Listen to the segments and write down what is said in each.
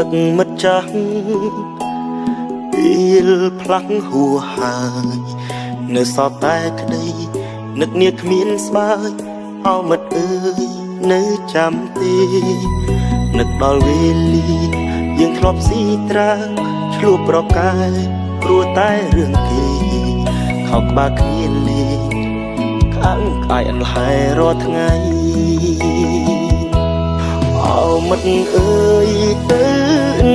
នឹកមិត្តចាស់ពេលផ្លាស់ហួហើយនៅសតតែក្តីនឹកនាគ្មានស្បើយអោមិត្តអើយនៅចាំទេនឹកដល់វេលាយើងធ្លាប់ស៊ីត្រាឆ្លួបប្រកែព្រោះតែរឿងគេខោក្បាលគ្នាលេងខាងកាយអន្លែរាល់ថ្ងៃអោមិត្តអើយទៅ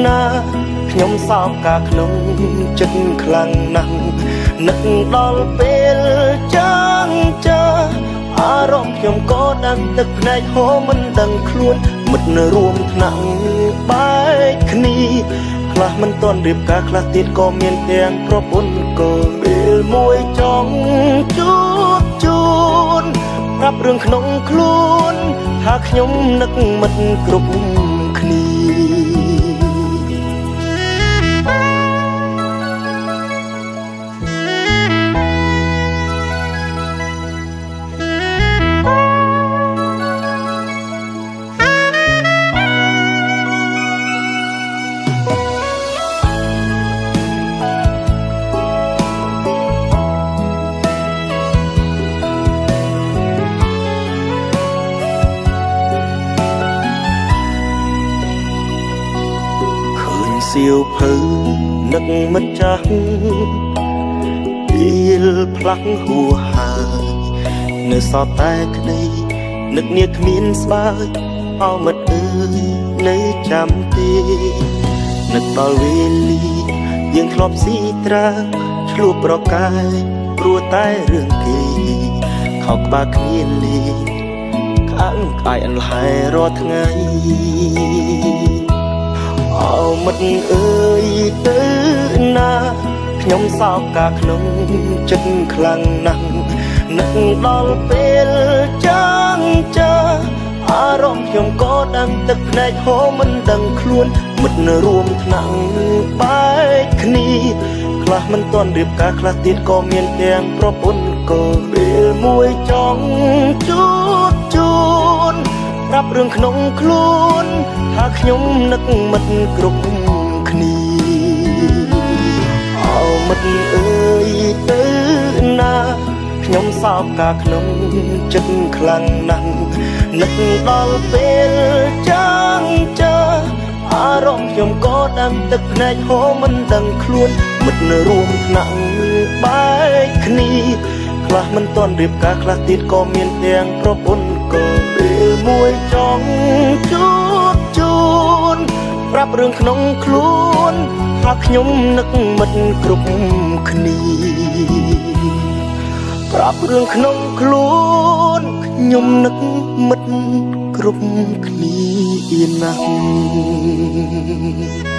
ណាខ្ញុំសោកកាក្នុងចិត្តខ្លាំងណាស់នឹកដល់ពេលចាំចាអារម្មណ៍ខ្ញុំក៏ដឹងទឹកភ្នែកហូរមិនដឹងខ្លួនមិត្តនៅរួមថ្នាក់បែកគ្នាខ្លះមិនទាន់រៀបការខ្លះទៀតក៏មានទាំងប្រពន្ធកូនពេលមួយចង់ជួបជូនប្រាប់រឿងក្នុងខ្លួនថាខ្ញុំនឹកមិត្តគ្រប់គ្នាសៀវភៅនឹកមិត្តចាស់ពេលផ្លាស់ហួហើយនៅសតតែក្តីនឹកនាគ្មានស្បើយអោមិត្តអើយនៅចាំទេនឹកដល់វេលាយើងធ្លាប់ស៊ីត្រាឆ្លួបប្រកែព្រោះតែរឿងគេខោក្បាលគ្នាលេងខាងកាយអន្លែរាល់ថ្ងៃអោមិត្តអើយទៅណាខ្ញុំសោកកាក្នុងចិត្តខ្លាំងណាស់នឹកដល់ពេលចាំចាអារម្មណ៍ខ្ញុំក៏ដឹងទឹកភ្នែកហូរមិនដឹងខ្លួនមិត្តនៅរួមថ្នាក់បែកគ្នាខ្លះមិនទាន់រៀបការខ្លះទៀតក៏មានទាំងប្រពន្ធកូនពេលមួយចង់ជួបជូនប្រាប់រឿងក្នុងខ្លួនថាខ្ញុំនឹកមិត្តគ្រប់គ្នាអោមិត្តអើយទៅណាខ្ញុំសោកកាក្នុងចិត្តខ្លាំងណាស់នឹកដល់ពេលចាំចាអារម្មណ៍ខ្ញុំក៏ដឹងទឹកភ្នែកហូរមិនដឹងខ្លួនមិត្តនៅរួមថ្នាក់បែកគ្នាខ្លះមិនទាន់រៀបការខ្លះទៀតក៏មានទាំងប្រពន្ធកូនពេលមួយចង់ជួបជូនប្រាប់រឿងក្នុងខ្លួនថាខ្ញុំនឹកមិត្តគ្រប់គ្នាប្រាប់រឿងក្នុងខ្លួនខ្ញុំនឹកមិត្តគ្រប់គ្នាណាស់